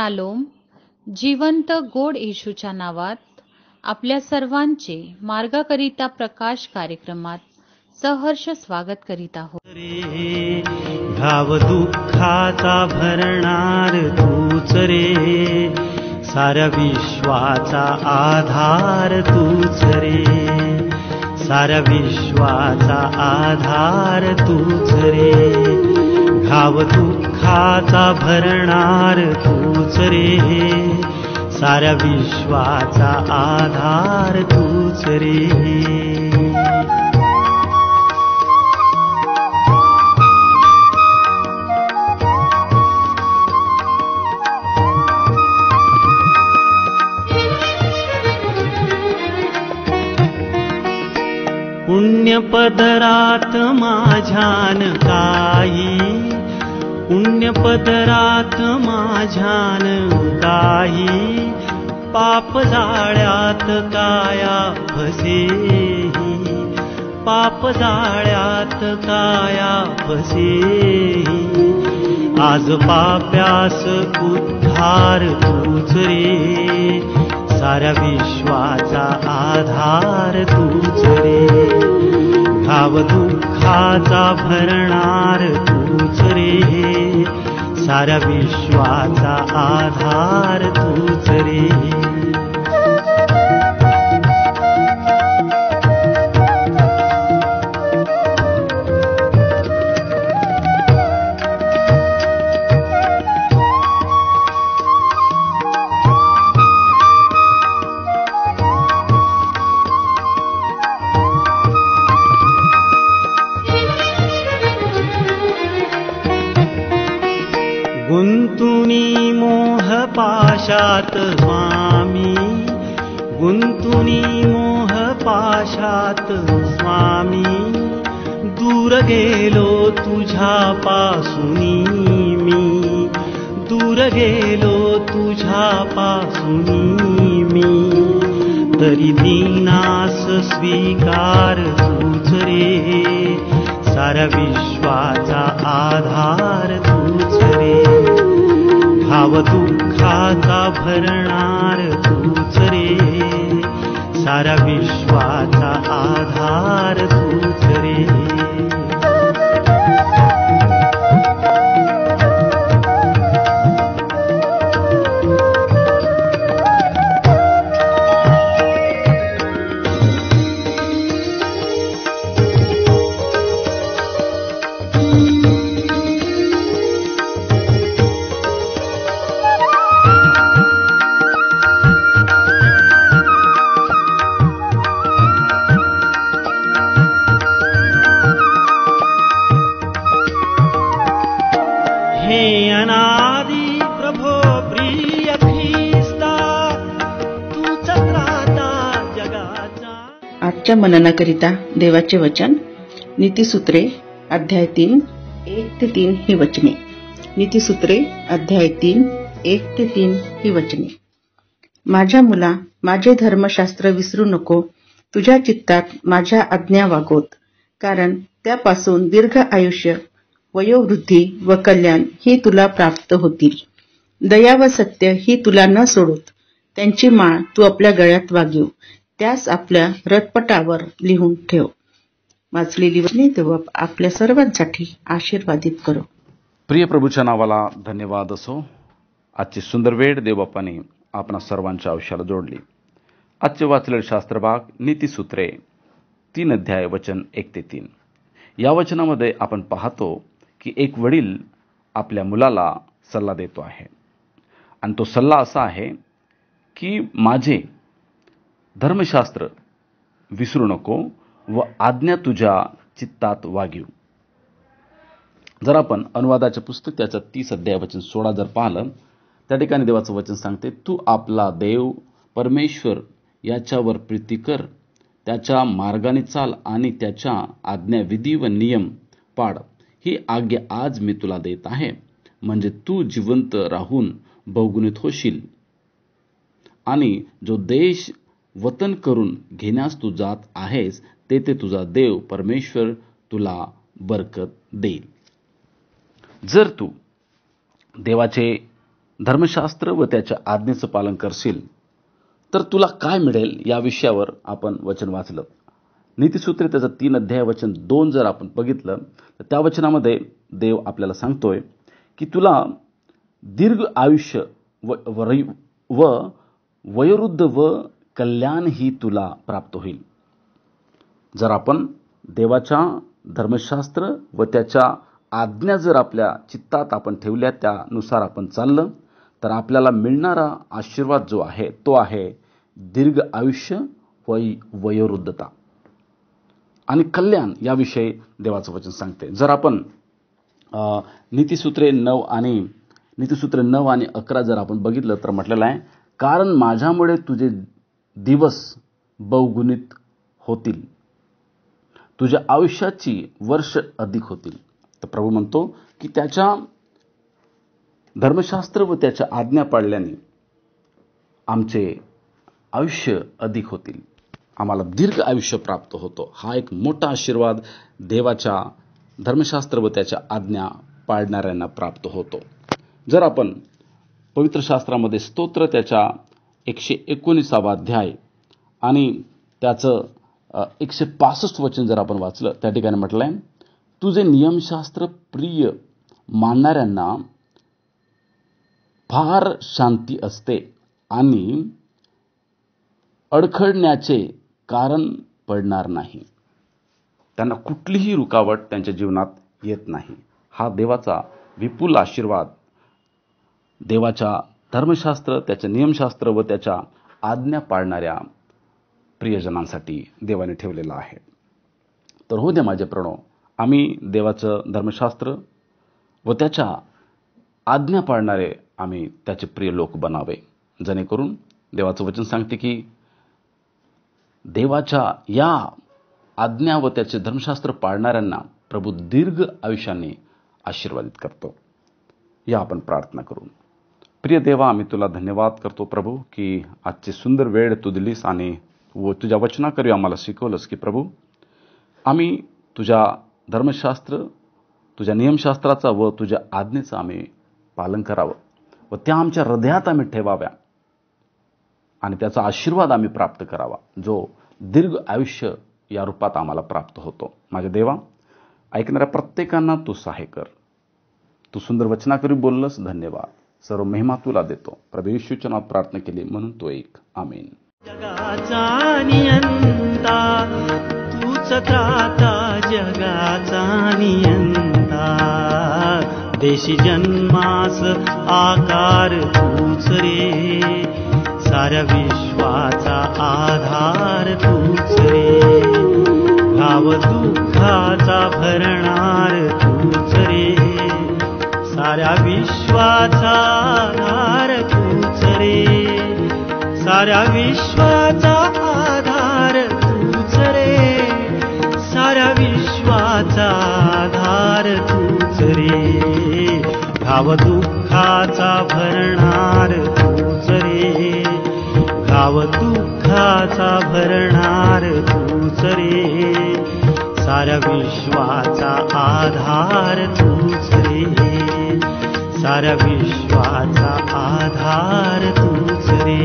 Shalom. जिवंत गोड येशूच्या नावात आपल्या सर्वांचे मार्गाकरिता प्रकाश कार्यक्रमात सहर्ष स्वागत करीत आहोत. घाव दुःखाचा भरणार तूच रे, साऱ्या विश्वाचा आधार तूच रे, साऱ्या विश्वाचा आधार तूच रे. घाव दुःखाचा भरणार तूच रे, साऱ्या विश्वाचा आधार तूच रे. पुण्यपदरात माझ्यान काही, पुण्यपदरात माझ्यान काही, पाप जाळ्यात काया फसेही, पाप जाळ्यात काया फसेही. आज पाप्यास उद्धार तूच रे, साऱ्या विश्वाचा आधार तूच रे. घाव दुःखाचा भरणार तूच रे, साऱ्या विश्वाचा आधार तूच रे. गुंतुनी मोह पाशात स्वामी, गुंतुनी मोह पाशात स्वामी, दूर गेलो तुझ्यापासूनी मी, दूर गेलो तुझ्यापासूनी मी. तरी दीनास स्वीकार तूच रे, साऱ्या विश्वाचा आधार तूच रे. घाव दुःखाचा भरणार तूच रे, साऱ्या विश्वाचा आधार तूच रे. हे अनादि प्रभो प्रिय ख्रिस्ता, तूच त्राता जगाचा. आजच्या मननाकरिता देवाचे वचन नीतिसूत्रे अध्याय 3 1-3 ही वचने. नीतिसूत्रे अध्याय 3 1-3 ही वचने. माझ्या मुला, माझे धर्मशास्त्र विसरू नको, तुझ्या चित्तात माझ्या आज्ञा वागोत, कारण त्यापासून दीर्घ आयुष्य, वयोवृद्धी व कल्याण ही तुला प्राप्त होतील. दया व सत्य ही तुला न सोडूत, त्यांची माळ तू आपल्या गळ्यात वागिव, त्यास आपल्या रथपटावर लिहून ठेव. वाचलेली वचने देव आपल्या सर्वांसाठी आशीर्वादित करो. प्रिय प्रभूच्या नावाला धन्यवाद असो. आजची सुंदर वेळ देवबापाने आपणा सर्वांच्या आयुष्याला जोडली. आजचे वाचलेले शास्त्रभाग नीतिसूत्रे 3 अध्याय वचन 1-3. या वचनामध्ये आपण पाहतो की एक वडील आपल्या मुलाला सल्ला देतो आहे, आणि तो सल्ला असा आहे की माझे धर्मशास्त्र विसरू नको व आज्ञा तुझ्या चित्तात वागीव. जर आपण अनुवादाचे पुस्तक त्याचं 30 अध्याय वचन 16 जर पाहिलं, त्या ठिकाणी देवाचं वचन सांगते, तू आपला देव परमेश्वर याच्यावर प्रीती कर, त्याच्या मार्गाने चाल आणि त्याच्या आज्ञा विधी व नियम पाळ. ही आज्ञा आज मी तुला देत आहे, म्हणजे तू जिवंत राहून बहुगुणित होशील आणि जो देश वतन करून घेण्यास तू जात आहेस तेथे तुझा देव परमेश्वर तुला बरकत देईल. जर तू देवाचे धर्मशास्त्र व त्याच्या आज्ञेचं पालन करशील तर तुला काय मिळेल या विषयावर आपण वचन वाचलं. नीतिसूत्रे त्याचं 3 अध्याय वचन 2 जर आपण बघितलं तर त्या वचनामध्ये देव आपल्याला सांगतोय की तुला दीर्घ आयुष्य व वयोवृद्ध व कल्याण ही तुला प्राप्त होईल. जर आपण देवाच्या धर्मशास्त्र व त्याच्या आज्ञा जर आपल्या चित्तात आपण ठेवल्या, त्यानुसार आपण चाललं तर आपल्याला मिळणारा आशीर्वाद जो आहे तो आहे दीर्घ आयुष्य व वयोवृद्धता आणि कल्याण याविषयी देवाचं वचन सांगते. जर आपण नीतिसूत्रे 9 आणि 11 जर आपण बघितलं तर म्हटलेलं आहे, कारण माझ्यामुळे तुझे दिवस बहुगुणित होतील, तुझ्या आयुष्याची वर्ष अधिक होतील. तर प्रभू म्हणतो की त्याच्या धर्मशास्त्र व त्याच्या आज्ञा पाळल्याने आमचे आयुष्य अधिक होतील, आम्हाला दीर्घ आयुष्य प्राप्त होतो. हा एक मोठा आशीर्वाद देवाच्या धर्मशास्त्र व त्याच्या आज्ञा पाळणाऱ्यांना प्राप्त होतो. जर आपण पवित्र शास्त्रामध्ये स्तोत्र त्याच्या 119 अध्याय आणि त्याचं 165 वचन जर आपण वाचलं, त्या ठिकाणी म्हटलं आहे, तुझे नियमशास्त्र प्रिय मानणाऱ्यांना फार शांती असते आणि अडखळण्याचे कारण पडणार नाही. त्यांना कुठलीही रुकावट त्यांच्या जीवनात येत नाही. हा देवाचा विपुल आशीर्वाद देवाच्या धर्मशास्त्र, त्याचे नियमशास्त्र व त्याच्या आज्ञा पाळणाऱ्या प्रियजनांसाठी देवाने ठेवलेला आहे. तर हो दे माझे प्रणव, आम्ही देवाचं धर्मशास्त्र व त्याच्या आज्ञा पाळणारे आम्ही त्याचे प्रिय लोक बनावे, जेणेकरून देवाचं वचन सांगते की देवाच्या या आज्ञा व त्याचे धर्मशास्त्र पाळणाऱ्यांना प्रभू दीर्घ आयुष्याने आशीर्वादित करतो. या आपण प्रार्थना करू. प्रिय देवा, आम्ही तुला धन्यवाद करतो प्रभू की आजची सुंदर वेळ तू दिलीस आणि तुझ्या वचनाकरी आम्हाला शिकवलंस की प्रभू आम्ही तुझ्या धर्मशास्त्र, तुझ्या नियमशास्त्राचा व तुझ्या आज्ञेचं आम्ही पालन करावं व त्या आमच्या हृदयात आम्ही ठेवाव्या आणि त्याचा आशीर्वाद आम्ही प्राप्त करावा, जो दीर्घ आयुष्य या रूपात आम्हाला प्राप्त होतो. माझ्या देवा, ऐकणाऱ्या प्रत्येकांना तू सहाय्य कर. तू सुंदर वचनाकरी बोललंस, धन्यवाद. सर्व महिमा तुला देतो. प्रभू येशूच्या नावात प्रार्थना केली म्हणून तो एक. आमेन. जगाचा नियंता तूच त्राता, जगाचा नियंता, देशी जन्मास आकार तूच रे, साऱ्या विश्वाचा आधार तूच रे, भाव दुःखाचा भरणार तूच रे, साऱ्या विश्वाचा आधार तूच रे, साऱ्या विश्वाचा आधार तूच रे, साऱ्या विश्वाचा आधार तूच रे, भाव दुःखाचा भरणार तूच रे, भाव दुःखाचा भरणार तूच रे, साऱ्या विश्वाचा आधार तूच रे, साऱ्या विश्वाचा आधार तूच रे,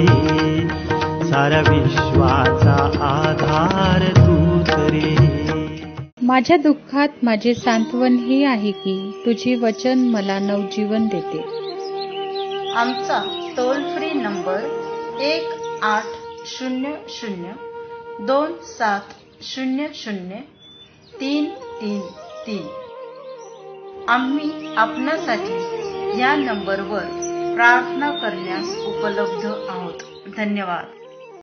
साऱ्या विश्वाचा आधार तूच रे. माझ्या दुःखात माझे सांत्वन हे आहे की तुझे वचन मला नवजीवन देते. आमचा टोल फ्री नंबर 1-800-2700-333. आम्ही आपणासाठी या नंबरवर प्रार्थना करण्यास उपलब्ध आहोत. धन्यवाद.